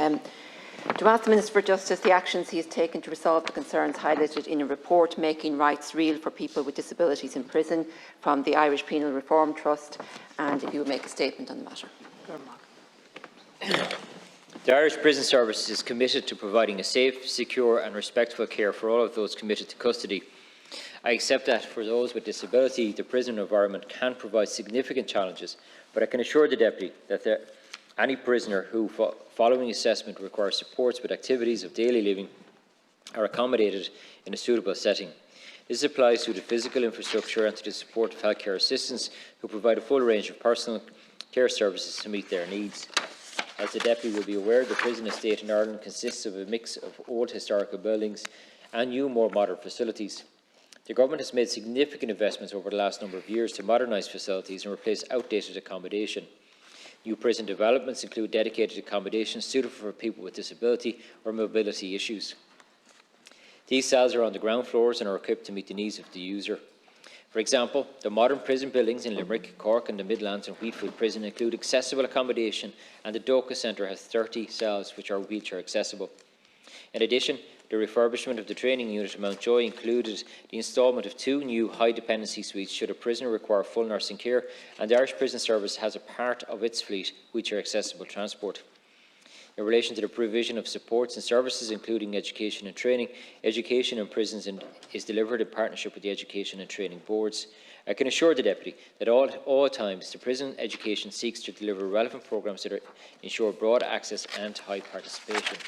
To ask the Minister for Justice the actions he has taken to resolve the concerns highlighted in a report Making Rights Real for People with Disabilities in Prison from the Irish Penal Reform Trust, and if you would make a statement on the matter. The Irish Prison Service is committed to providing a safe, secure and respectful care for all of those committed to custody. I accept that for those with disability, the prison environment can provide significant challenges, but I can assure the Deputy that any prisoner who, following assessment, requires supports with activities of daily living are accommodated in a suitable setting. This applies to the physical infrastructure and to the support of healthcare assistants who provide a full range of personal care services to meet their needs. As the Deputy will be aware, the prison estate in Ireland consists of a mix of old historical buildings and new, more modern facilities. The Government has made significant investments over the last number of years to modernise facilities and replace outdated accommodation. New prison developments include dedicated accommodation suitable for people with disability or mobility issues. These cells are on the ground floors and are equipped to meet the needs of the user. For example, the modern prison buildings in Limerick, Cork and the Midlands and Wheatfield Prison include accessible accommodation, and the Doka Centre has 30 cells which are wheelchair accessible. In addition, the refurbishment of the training unit at Mountjoy included the instalment of 2 new high-dependency suites should a prisoner require full nursing care, and the Irish Prison Service has a part of its fleet wheelchair-accessible transport. In relation to the provision of supports and services, including education and training, education in prisons is delivered in partnership with the Education and Training Boards. I can assure the Deputy that at all times the prison education seeks to deliver relevant programmes that ensure broad access and high participation.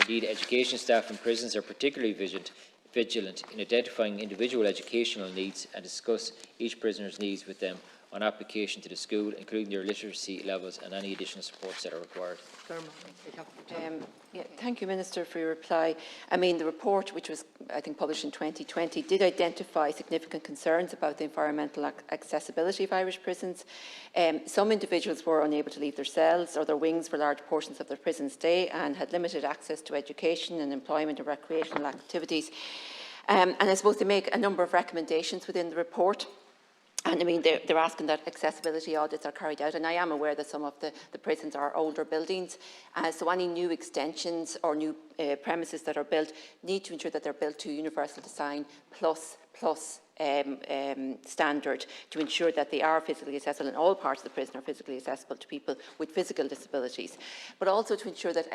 Indeed, education staff in prisons are particularly vigilant in identifying individual educational needs and discuss each prisoner's needs with them on application to the school, including their literacy levels and any additional supports that are required. Thank you, Minister, for your reply. I mean, the report, which was, I think, published in 2020, did identify significant concerns about the environmental accessibility of Irish prisons. Some individuals were unable to leave their cells or their wings for large portions of their prison stay and had limited access to education and employment and recreational activities. And I suppose they make a number of recommendations within the report. And I mean, they're asking that accessibility audits are carried out, and I am aware that some of the prisons are older buildings, so any new extensions or new premises that are built need to ensure that they're built to universal design plus standard to ensure that they are physically accessible and all parts of the prison are physically accessible to people with physical disabilities, but also to ensure that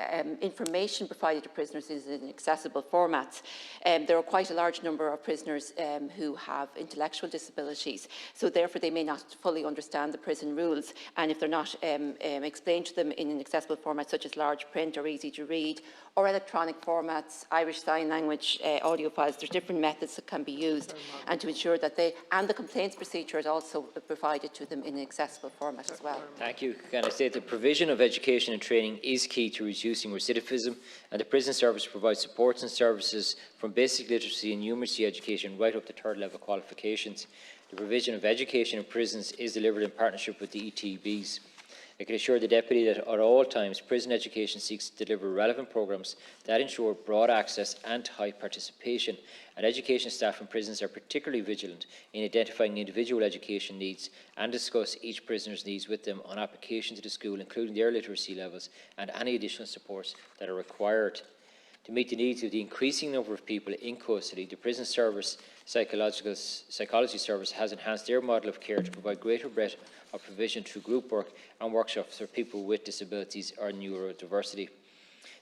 information provided to prisoners is in accessible formats. There are quite a large number of prisoners who have intellectual disabilities, so therefore they may not fully understand the prison rules, and if they're not explained to them in an accessible format such as large print or easy to read or electronic formats, Irish Sign Language, audio files, there's different methods that can be used, and to ensure that the complaints procedure is also provided to them in an accessible format as well. Thank you. Can I say the provision of education and training is key to reducing recidivism, and the Prison Service provides supports and services from basic literacy and numeracy education right up to third level qualifications. The provision of education in prisons is delivered in partnership with the ETBs. I can assure the Deputy that at all times prison education seeks to deliver relevant programmes that ensure broad access and high participation, and education staff in prisons are particularly vigilant in identifying individual education needs and discuss each prisoner's needs with them on application to the school, including their literacy levels and any additional supports that are required. To meet the needs of the increasing number of people in custody, the Prison Service Psychology Service has enhanced their model of care to provide greater breadth of provision through group work and workshops for people with disabilities or neurodiversity.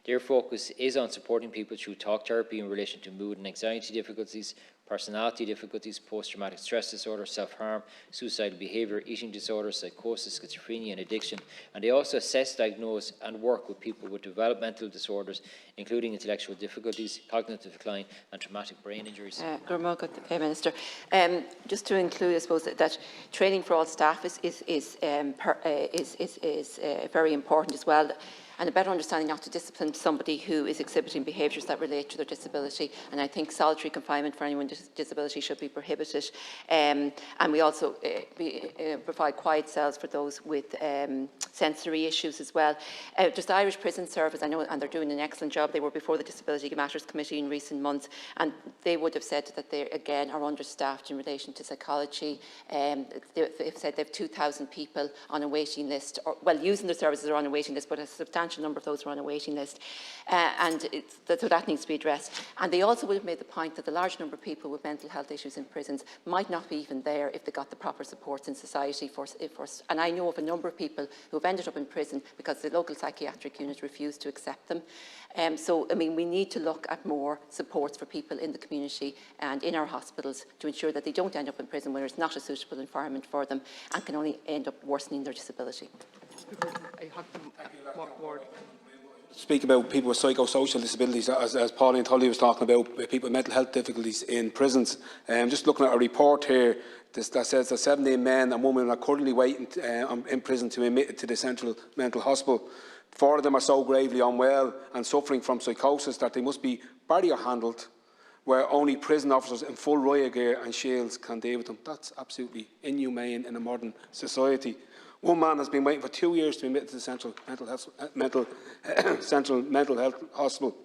Their focus is on supporting people through talk therapy in relation to mood and anxiety difficulties, personality difficulties, post-traumatic stress disorder, self-harm, suicidal behaviour, eating disorders, psychosis, schizophrenia and addiction. And they also assess, diagnose and work with people with developmental disorders, including intellectual difficulties, cognitive decline and traumatic brain injuries. Minister, just to include, I suppose, that training for all staff is very important as well, and a better understanding not to discipline somebody who is exhibiting behaviours that relate to their disability. And I think solitary confinement for anyone with disability should be prohibited. And we also provide quiet cells for those with sensory issues as well. Just the Irish Prison Service, I know, and they're doing an excellent job. They were before the Disability Matters Committee in recent months, and they would have said that they, again, are understaffed in relation to psychology. They've said they have 2,000 people on a waiting list, or, well, using the services are on a waiting list, but a substantial substantial number of those were on a waiting list, so that needs to be addressed. And they also would have made the point that the large number of people with mental health issues in prisons might not be even there if they got the proper supports in society. And I know of a number of people who have ended up in prison because the local psychiatric unit refused to accept them. So, I mean, we need to look at more supports for people in the community and in our hospitals to ensure that they don't end up in prison where it's not a suitable environment for them and can only end up worsening their disability. Speak about people with psychosocial disabilities, as Pauline Tully was talking about, people with mental health difficulties in prisons. Just looking at a report here that says that 17 men and women are currently waiting in prison to be admitted to the Central Mental Hospital. 4 of them are so gravely unwell and suffering from psychosis that they must be barrier handled, where only prison officers in full riot gear and shields can deal with them. That's absolutely inhumane in a modern society. One man has been waiting for 2 years to be admitted to the Central Mental Health Hospital.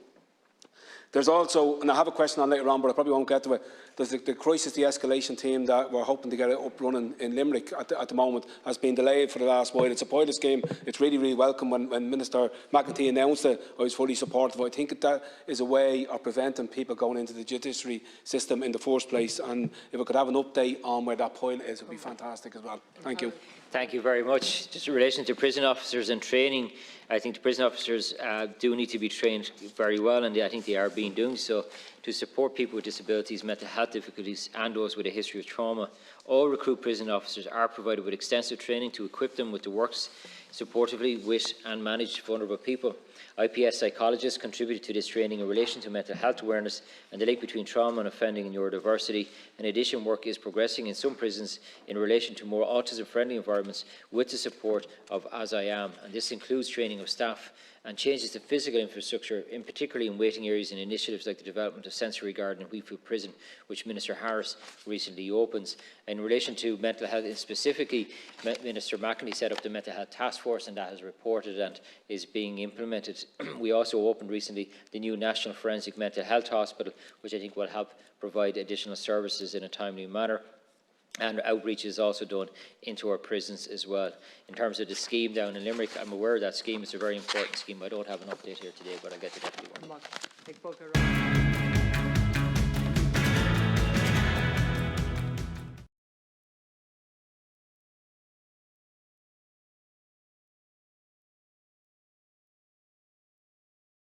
There's also, and I have a question on later on, but I probably won't get to it, there's the crisis de-escalation team that we're hoping to get it up running in Limerick at the moment has been delayed for the last while. It's a pilot scheme. It's really, really welcome. When Minister McEntee announced it, I was fully supportive. I think that is a way of preventing people going into the judiciary system in the first place. And if we could have an update on where that pilot is, it would be fantastic as well. Thank you. Thank you very much. Just in relation to prison officers and training, I think the prison officers do need to be trained very well, and I think they are being doing so to support people with disabilities, mental health difficulties and those with a history of trauma. All recruit prison officers are provided with extensive training to equip them with the works supportively with and manage vulnerable people. IPS psychologists contributed to this training in relation to mental health awareness and the link between trauma and offending and neurodiversity. In addition, work is progressing in some prisons in relation to more autism-friendly environments with the support of As I Am, and this includes training of staff and changes to physical infrastructure, in particularly in waiting areas and initiatives like the development of Sensory Garden in Wheatfield Prison, which Minister Harris recently opens. In relation to mental health, specifically, Minister McEntee set up the Mental Health Task Force, and that has reported and is being implemented. We also opened recently the new National Forensic Mental Health Hospital, which I think will help provide additional services in a timely manner. And outreach is also done into our prisons as well. In terms of the scheme down in Limerick, I'm aware of that scheme. It's a very important scheme. I don't have an update here today, but I'll get the deputy one.